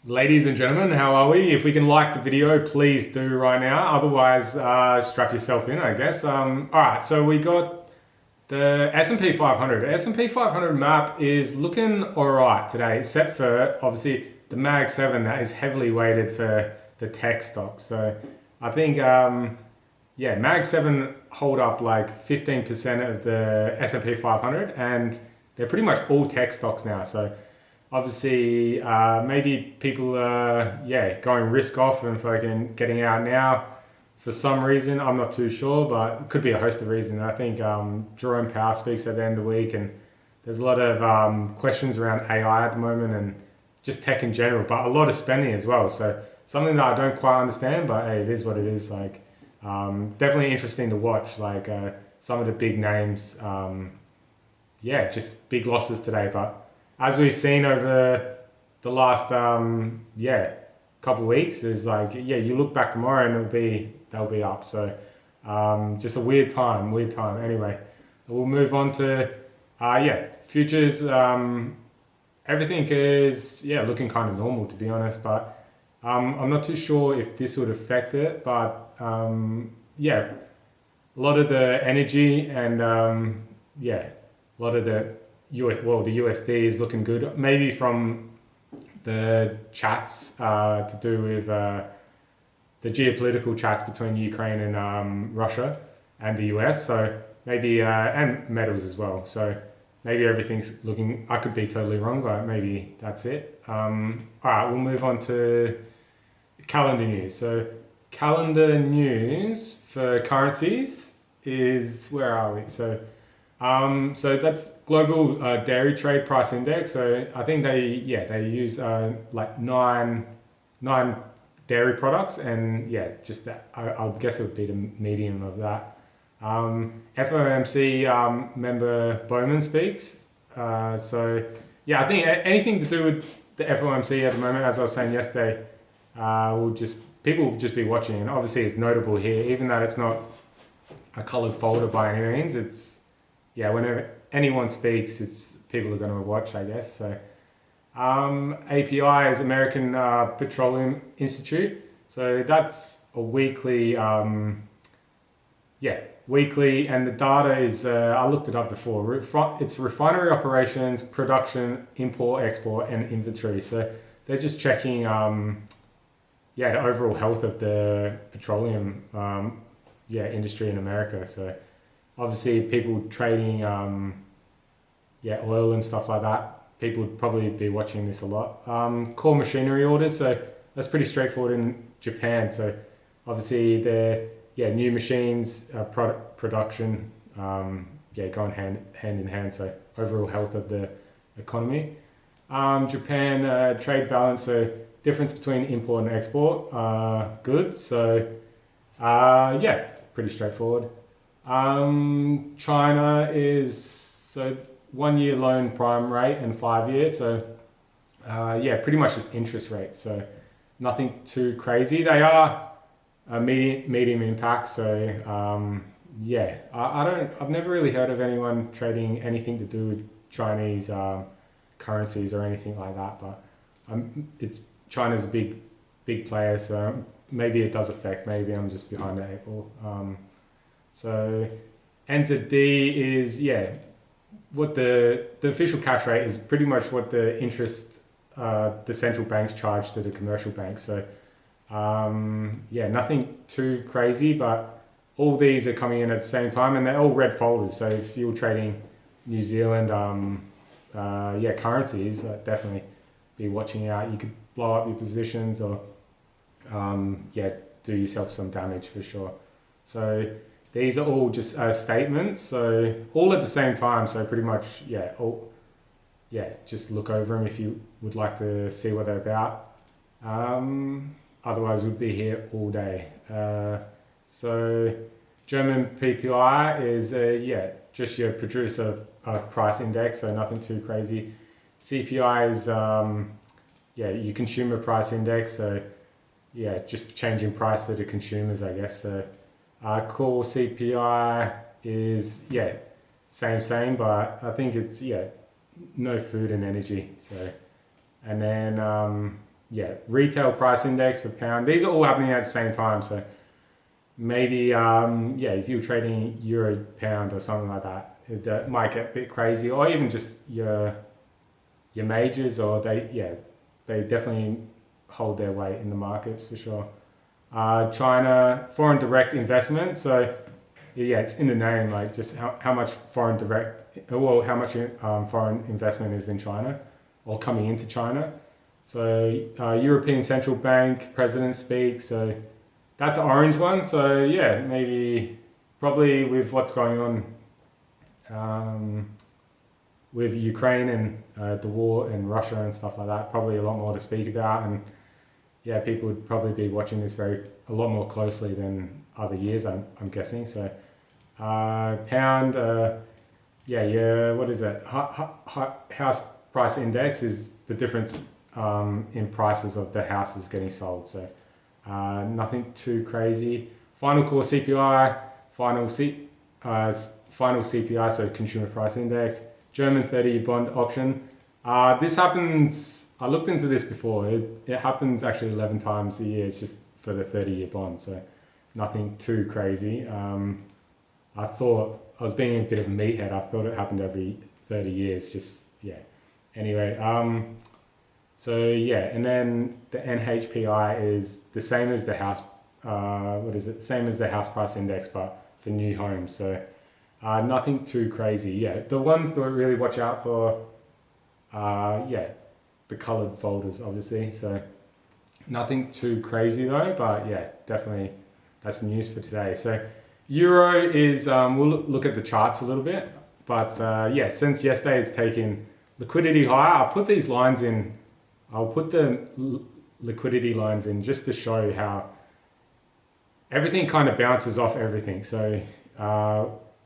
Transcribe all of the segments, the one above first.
Ladies and gentlemen, how are we? If we can like the video, please do right now. Otherwise, strap yourself in, I guess. All right, so we got the S&P 500. S&P 500 map is looking all right today, except for obviously the Mag 7 that is heavily weighted for the tech stocks. So I think, yeah, Mag 7 hold up like 15% of the S&P 500, and they're pretty much all tech stocks now. So obviously, maybe people are going risk off and fucking getting out now for some reason. I'm not too sure, but it could be a host of reasons. I think Jerome Powell speaks at the end of the week, and there's a lot of questions around AI at the moment and just tech in general, but a lot of spending as well. So something that I don't quite understand, but hey, it is what it is. Like, definitely interesting to watch. Like some of the big names, just big losses today, but as we've seen over the last couple of weeks, is like you look back tomorrow and they'll be up. So just a weird time. Anyway, we'll move on to futures. Everything is looking kind of normal, to be honest, but I'm not too sure if this would affect it. But a lot of the energy and a lot of the the USD is looking good. Maybe from the chats to do with the geopolitical chats between Ukraine and Russia and the US. So maybe and metals as well. So maybe everything's looking. I could be totally wrong, but maybe that's it. All right, we'll move on to calendar news. So calendar news for currencies is, where are we? So that's global dairy trade price index. So I think they use like nine dairy products, and just that. I guess it would be the medium of that. FOMC member Bowman speaks. I think anything to do with the FOMC at the moment, as I was saying yesterday, people will just be watching, and obviously it's notable here, even though it's not a coloured folder by any means. It's whenever anyone speaks, it's people are going to watch, I guess. So API is American Petroleum Institute. So that's a weekly, weekly, and the data is, I looked it up before. It's refinery operations, production, import, export, and inventory. So they're just checking, the overall health of the petroleum, industry in America. So obviously, people trading, oil and stuff like that, people would probably be watching this a lot. Core machinery orders, so that's pretty straightforward in Japan. So obviously, the new machines, production, going hand in hand. So overall health of the economy. Japan trade balance, so difference between import and export goods. So pretty straightforward. China is, so 1 year loan prime rate and 5 year. So pretty much just interest rates. So nothing too crazy. They are a medium impact. So I've never really heard of anyone trading anything to do with Chinese currencies or anything like that. But it's China's a big player. So maybe it does affect. Maybe I'm just behind the eight ball. So NZD is what the official cash rate is, pretty much what the interest the central banks charge to the commercial banks. So nothing too crazy, but all these are coming in at the same time, and they're all red folders. So if you're trading New Zealand currencies, definitely be watching out. You could blow up your positions or do yourself some damage for sure. So these are all just statements, so all at the same time. So pretty much, just look over them if you would like to see what they're about. Otherwise, we'd be here all day. So German PPI is just your producer price index, so nothing too crazy. CPI is your consumer price index, so just changing price for the consumers, I guess. So core CPI is same, but I think it's no food and energy. So, and then yeah, retail price index for pound. These are all happening at the same time. So maybe, yeah, if you're trading euro pound or something like that, it might get a bit crazy, or even just your majors, or they definitely hold their weight in the markets for sure. China, foreign direct investment. So yeah, it's in the name, like just how much foreign direct, well, how much foreign investment is in China or coming into China. So European Central Bank president speaks. So that's an orange one. So yeah, maybe probably with what's going on with Ukraine and the war in Russia and stuff like that, probably a lot more to speak about. And yeah, people would probably be watching this a lot more closely than other years, I'm guessing. So pound, yeah, what is it? House price index is the difference in prices of the houses getting sold. So nothing too crazy. Final core CPI, final CPI, so consumer price index. German 30-year bond auction. This happens, I looked into this before, it happens actually 11 times a year. It's just for the 30-year bond, so nothing too crazy. I thought, I was being a bit of a meathead, I thought it happened every 30 years, just, yeah. Anyway, so yeah, and then the NHPI is the same as the house, Same as the house price index, but for new homes, so nothing too crazy. Yeah, the ones that really watch out for, yeah, the colored folders, obviously. So nothing too crazy though, but yeah, definitely that's news for today. So Euro is, we'll look at the charts a little bit, but yeah, since yesterday it's taken liquidity higher. I'll put these lines in, I'll put the liquidity lines in just to show how everything kind of bounces off everything. So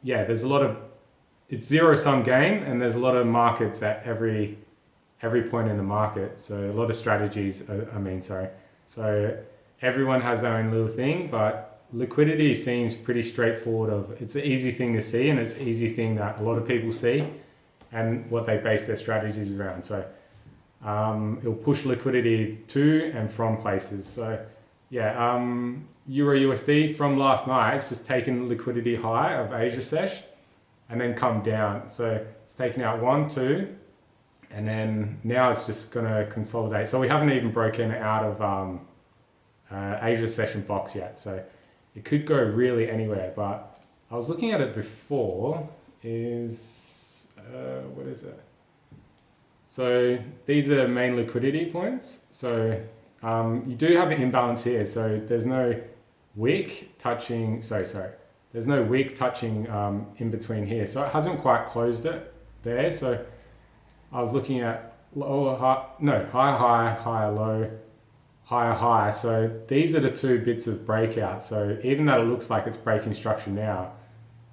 yeah, there's a lot of, it's zero-sum game, and there's a lot of markets at every point in the market. So a lot of strategies, So everyone has their own little thing, but liquidity seems pretty straightforward. It's an easy thing to see, and it's an easy thing that a lot of people see and what they base their strategies around. So it'll push liquidity to and from places. So yeah, EURUSD from last night, it's just taken liquidity high of Asia sesh and then come down. So it's taken out 1, 2, and then now it's just gonna consolidate. So we haven't even broken out of Asia session box yet. So it could go really anywhere, but I was looking at it before, what is it? So these are main liquidity points. So you do have an imbalance here. So there's no wick touching, there's no wick touching in between here. So it hasn't quite closed it there. So I was looking at higher, higher, low, higher, high. So these are the two bits of breakout. So even though it looks like it's breaking structure now,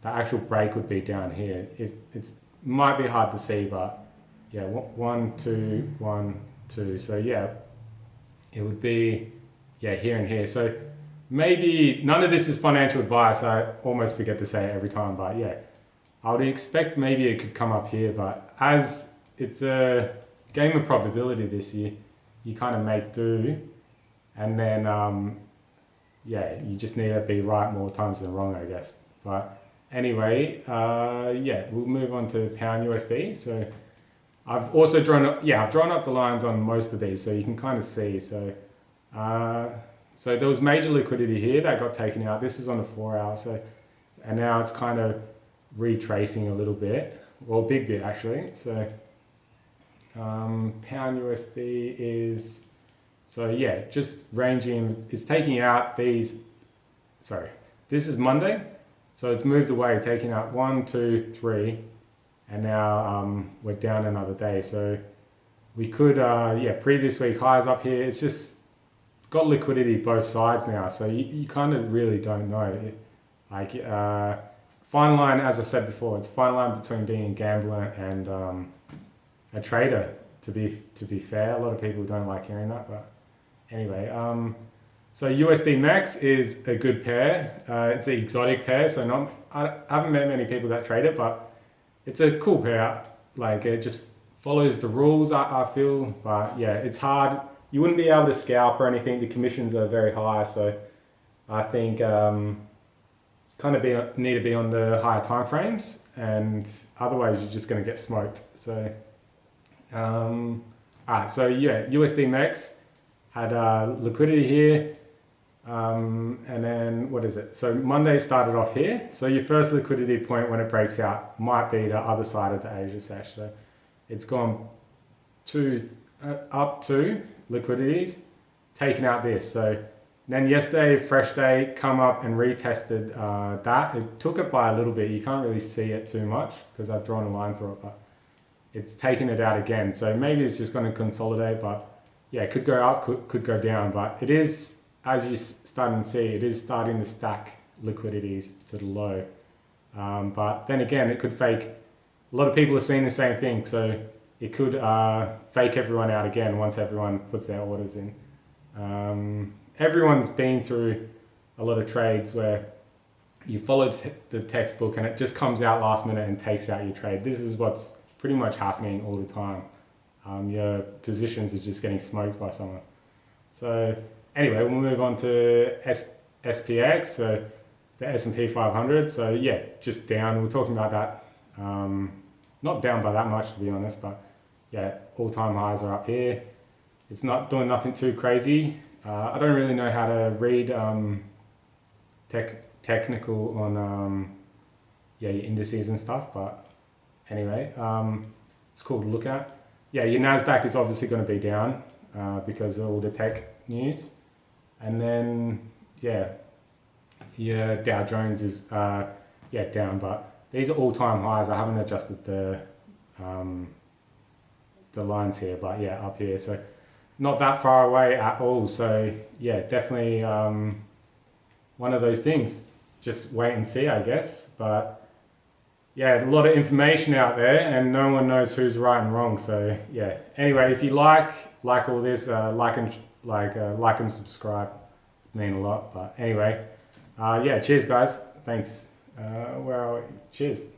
the actual break would be down here. It might be hard to see, but yeah, 1, 2, 1, 2. So yeah, it would be, yeah, here and here. So maybe none of this is financial advice. I almost forget to say it every time, but yeah, I would expect maybe it could come up here, but as it's a game of probability this year, you kind of make do, and then yeah, you just need to be right more times than wrong, I guess. But anyway, yeah, we'll move on to pound USD. So I've also drawn up, I've drawn up the lines on most of these, so you can kind of see. So so there was major liquidity here that got taken out. This is on the 4 hour. So, and now it's kind of retracing a little bit, well, a big bit actually. So pound USD is, so yeah, just ranging, it's taking out these, this is Monday. So it's moved away, taking out 1, 2, 3, and now we're down another day. So we could, yeah, previous week highs up here. It's just got liquidity both sides now. So you kind of really don't know. Fine line, as I said before, it's a fine line between being a gambler and a trader, to be fair. A lot of people don't like hearing that, but anyway. So USDMX is a good pair. It's an exotic pair, so I haven't met many people that trade it, but it's a cool pair. Like, it just follows the rules, I feel. But yeah, it's hard. you wouldn't be able to scalp or anything. The commissions are very high, so I think kind of need to be on the higher time frames, and otherwise you're just going to get smoked. So, alright, so yeah, USDMX had liquidity here, and then what is it? So Monday started off here. So your first liquidity point when it breaks out might be the other side of the Asia sesh. So it's gone up to liquidities, taken out this. So then yesterday, fresh day, come up and retested that. It took it by a little bit. You can't really see it too much because I've drawn a line through it, but it's taken it out again. So maybe it's just going to consolidate, but yeah, it could go up, could go down, but it is, as you're starting to see, it is starting to stack liquidities to the low. But then again, it could fake. A lot of people are seeing the same thing, so it could fake everyone out again once everyone puts their orders in. Everyone's been through a lot of trades where you follow the textbook and it just comes out last minute and takes out your trade. This is what's pretty much happening all the time. Your positions are just getting smoked by someone. So anyway, we'll move on to SPX, so the S&P 500. So yeah, just down. We're talking about that. Not down by that much, to be honest, but yeah, all-time highs are up here. It's not doing nothing too crazy. I don't really know how to read technical on yeah, your indices and stuff, but anyway, it's cool to look at. Yeah, your NASDAQ is obviously going to be down because of all the tech news. And then, yeah, your Dow Jones is yeah, down, but these are all-time highs. I haven't adjusted the lines here, but yeah, up here. So not that far away at all. So yeah, definitely one of those things. Just wait and see, I guess. But yeah, a lot of information out there, and no one knows who's right and wrong. So yeah. Anyway, if you like all this, like and subscribe, mean a lot. But anyway, yeah. Cheers, guys. Thanks. Where are we? Cheers.